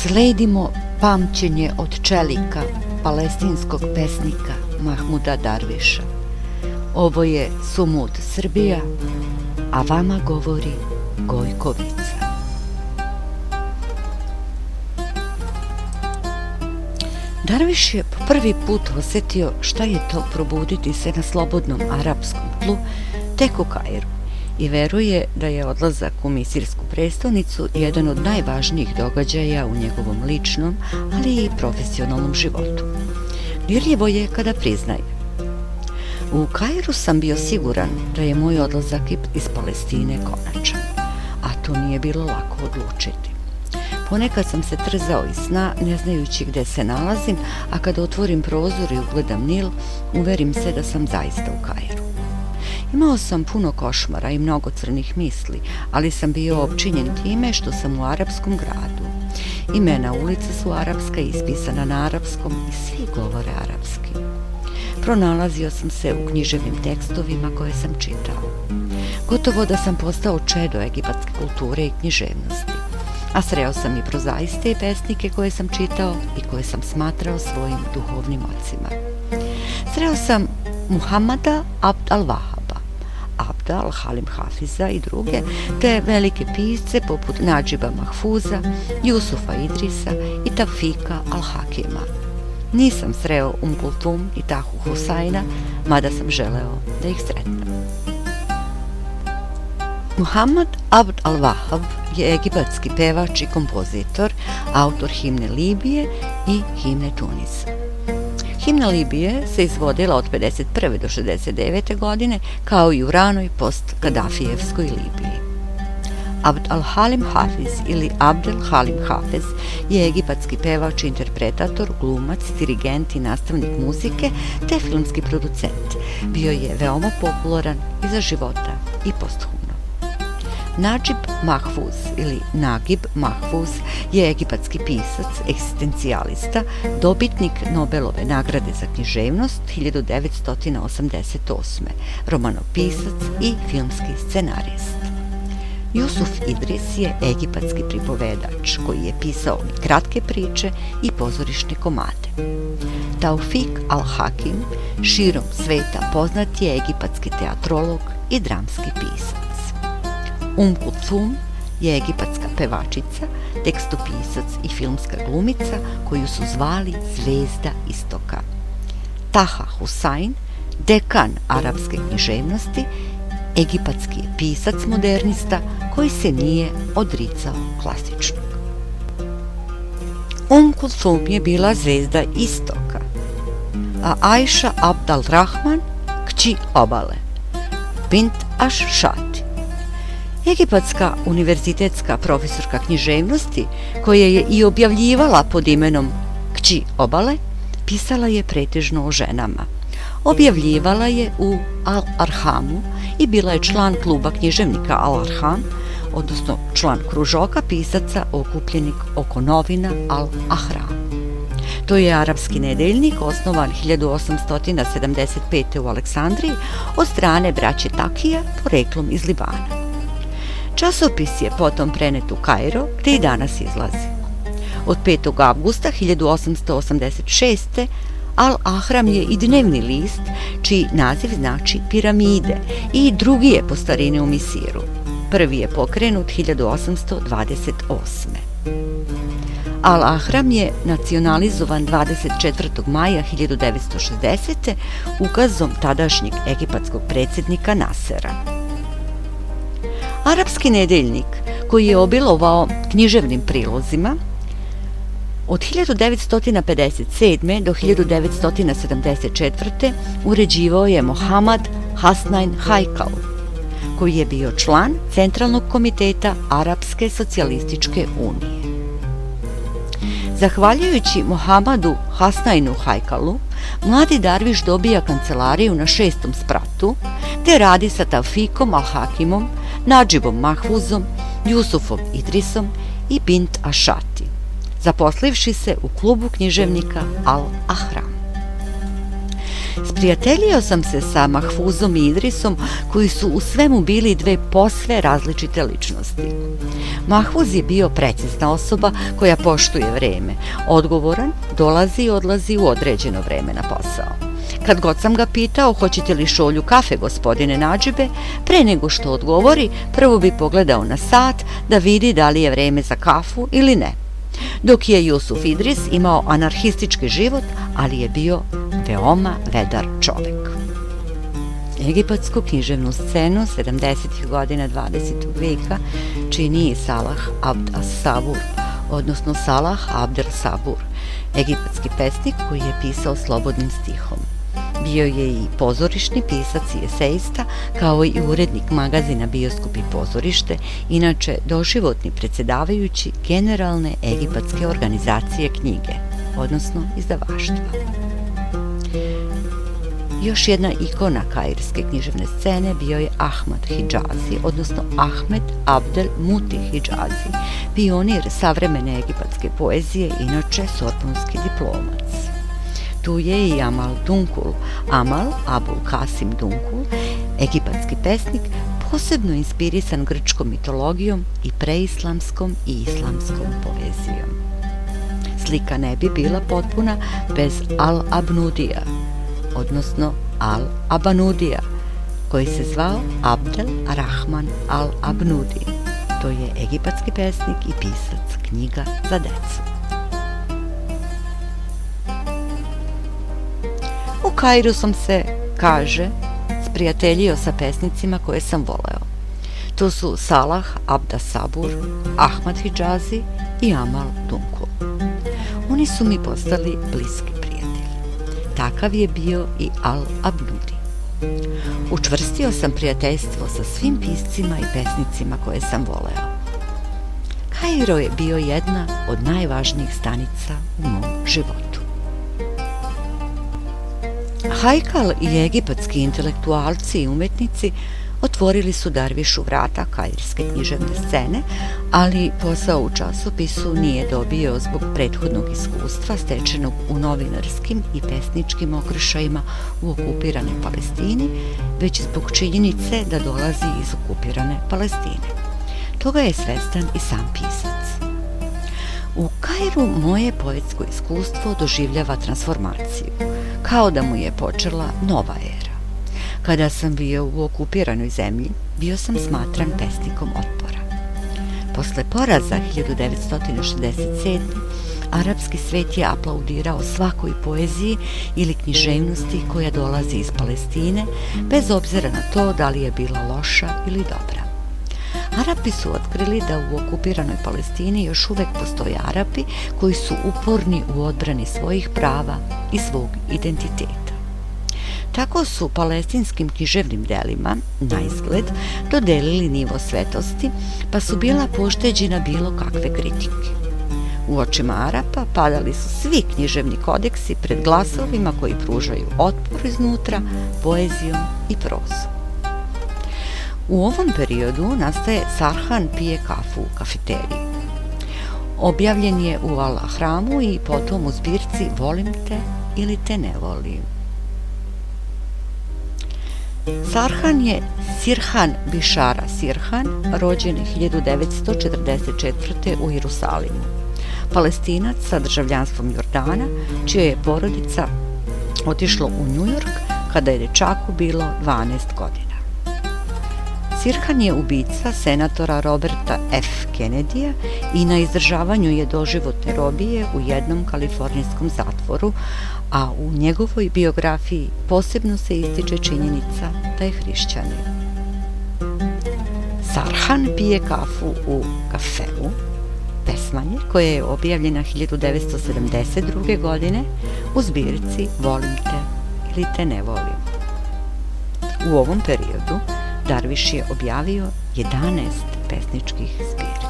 Sledimo pamćenje od čelika palestinskog pesnika Mahmuda Darviša. Ovo je Sumud Srbija, a vama govori Gojkovica. Darviš je po prvi put osjetio šta je to probuditi se na slobodnom arapskom tlu tek u Kairu i veruje da je odlazak u misirsku prestonicu jedan od najvažnijih događaja u njegovom ličnom, ali i profesionalnom životu. Dirljivo je kada priznaje: u Kairu sam bio siguran da je moj odlazak iz Palestine konačan, a to nije bilo lako odlučiti. Ponekad sam se trzao iz sna, ne znajući gde se nalazim, a kada otvorim prozor i ugledam Nil, uverim se da sam zaista u Kairu. Imao sam puno košmara i mnogo crnih misli, ali sam bio opčinjen time što sam u arapskom gradu. Imena ulica su arapska, ispisana na arapskom i svi govore arapski. Pronalazio sam se u književnim tekstovima koje sam čitao. Gotovo da sam postao čedo egipatske kulture i književnosti. A sreo sam i prozaiste i pesnike koje sam čitao i koje sam smatrao svojim duhovnim ocima. Sreo sam Muhammada Abd al-Wahaba, Abda al-Halim Hafiza i druge, te velike pisce poput Nadžiba Mahfuza, Jusufa Idrisa i Tavfika al-Hakima. Nisam sreo Kulthum i Tahu Husajna, mada sam želeo da ih sretnem. Muhammad Abd al-Wahab je egipatski pevač i kompozitor, autor himne Libije i himne Tunisa. Himna Libije se izvodila od 51. do 69. godine, kao i u ranoj post-Kadafijevskoj Libiji. Abd al-Halim Hafiz ili Abdel Halim Hafez je egipatski pevač, interpretator, glumac, dirigent i nastavnik muzike te filmski producent. Bio je veoma popularan i za života i posthumno. Nadžib Mahfuz ili Nagib Mahfuz je egipatski pisac, egzistencijalista, dobitnik Nobelove nagrade za književnost 1988. Romanopisac i filmski scenarist. Jusuf Idris je egipatski pripovedač koji je pisao i kratke priče i pozorišne komade. Taufik al-Hakim širom sveta poznat je egipatski teatrolog i dramski pisac. Kulthum je egipatska pevačica, tekstopisac i filmska glumica koju su zvali Zvezda Istoka. Taha Husajn, dekan arapske književnosti, egipatski je pisac modernista koji se nije odricao klasičnog. Kulthum je bila zvezda Istoka, a Ajša Abd al-Rahman kći obale, bint Aš-Šati. Egipatska univerzitetska profesorka književnosti, koja je i objavljivala pod imenom kći obale, pisala je pretežno o ženama. Objavljivala je u Al-Arhamu i bila je član kluba književnika Al-Arham, odnosno član kružoka pisaca okupljenih oko novina Al-Ahram. To je arapski nedeljnik osnovan 1875. u Aleksandriji od strane braće Takija, poreklom iz Libana. Časopis je potom prenet u Kairo, gde i danas izlazi. Od 5. avgusta 1886. Al-Ahram je i dnevni list, čiji naziv znači piramide, i drugi je po starini u Misiru. Prvi je pokrenut 1828. Al-Ahram je nacionalizovan 24. maja 1960. ukazom tadašnjeg egipatskog predsjednika Nasera. Arapski nedeljnik, koji je obilovao književnim prilozima, od 1957. do 1974. uređivao je Mohammad Hasnain Haikal, koji je bio član Centralnog komiteta Arapske socijalističke unije. Zahvaljujući Mohammadu Hasnainu Haikalu, mladi Darviš dobija kancelariju na 6. spratu, te radi sa Tavfikom al-Hakimom, Nadžibom Mahfuzom, Jusufom Idrisom i bint Ašati, zaposlivši se u klubu književnika Al-Ahram. Sprijateljio sam se sa Mahfuzom i Idrisom, koji su u svemu bili dve posve različite ličnosti. Mahfuz je bio precizna osoba koja poštuje vreme, odgovoran, dolazi i odlazi u određeno vreme na posao. Kad god sam ga pitao hoćete li šolju kafe, gospodine Nadžibe, pre nego što odgovori, prvo bi pogledao na sat da vidi da li je vreme za kafu ili ne. Dok je Jusuf Idris imao anarhistički život, ali je bio veoma vedar čovek. Egipatsku književnu scenu 70. godina 20. veka čini Salah Abd as-Sabur, odnosno Salah Abdel Sabur, egipatski pesnik koji je pisao slobodnim stihom. Bio je i pozorišni pisac i esejista, kao i urednik magazina Bioskop i pozorište, inače doživotni predsjedavajući Generalne egipatske organizacije knjige, odnosno izdavaštva. Još jedna ikona kairske književne scene bio je Ahmad Hidžazi, odnosno Ahmed Abdel Muti Hidžazi, pionir savremene egipatske poezije, inače sorbonski diplomac. Tu je i Amal Dunkul, Amal Abul Kasim Dunkul, egipatski pesnik, posebno inspirisan grčkom mitologijom i preislamskom i islamskom poezijom. Slika ne bi bila potpuna bez Al-Abnudija, odnosno Al-Abanudija, koji se zvao Abdel Rahman Al-Abnudi. To je egipatski pesnik i pisac knjiga za decu. U Kairu sam se, kaže, sprijateljio sa pesnicima koje sam voleo. To su Salah Abd as-Sabur, Ahmad Hidžazi i Amal Dunkul. Oni su mi postali bliski prijatelji. Takav je bio i Al-Abnudi. Učvrstio sam prijateljstvo sa svim piscima i pesnicima koje sam voleo. Kairo je bio jedna od najvažnijih stanica u mom životu. Haikal i egipatski intelektualci i umetnici otvorili su Darvišu vrata kairske književne scene, ali posao u časopisu nije dobio zbog prethodnog iskustva stečenog u novinarskim i pesničkim okršajima u okupiranoj Palestini, već zbog činjenice da dolazi iz okupirane Palestine. Toga je svestan i sam pisac. U Kairu moje poetsko iskustvo doživljava transformaciju, kao da mu je počela nova era. Kada sam bio u okupiranoj zemlji, bio sam smatran pesnikom otpora. Posle poraza 1967. arapski svet je aplaudirao svakoj poeziji ili književnosti koja dolazi iz Palestine, bez obzira na to da li je bila loša ili dobra. Arapi su otkrili da u okupiranoj Palestini još uvek postoje Arapi koji su uporni u odbrani svojih prava i svog identiteta. Tako su palestinskim književnim delima, na izgled, dodelili nivo svetosti, pa su bila pošteđena bilo kakve kritike. U očima Arapa padali su svi književni kodeksi pred glasovima koji pružaju otpor iznutra, poezijom i prozom. U ovom periodu nastaje Sarhan pije kafu u kafeteriji. Objavljen je u Al-Ahramu i potom u zbirci Volim te ili te ne volim. Sarhan je Sirhan Bišara Sirhan, rođen 1944. u Jerusalimu. Palestinac sa državljanstvom Jordana, čija je porodica otišla u Njujork kada je dečaku bilo 12 godina. Sirhan je ubica senatora Roberta F. Kennedyja i na izdržavanju je doživotne robije u jednom kalifornijskom zatvoru, a u njegovoj biografiji posebno se ističe činjenica da je hrišćanin. Sarhan pije kafu u kafeu, pesma je koja je objavljena 1972. godine u zbirci Volim te ili te ne volim. U ovom periodu Darviš je objavio 11 pesničkih zbirki.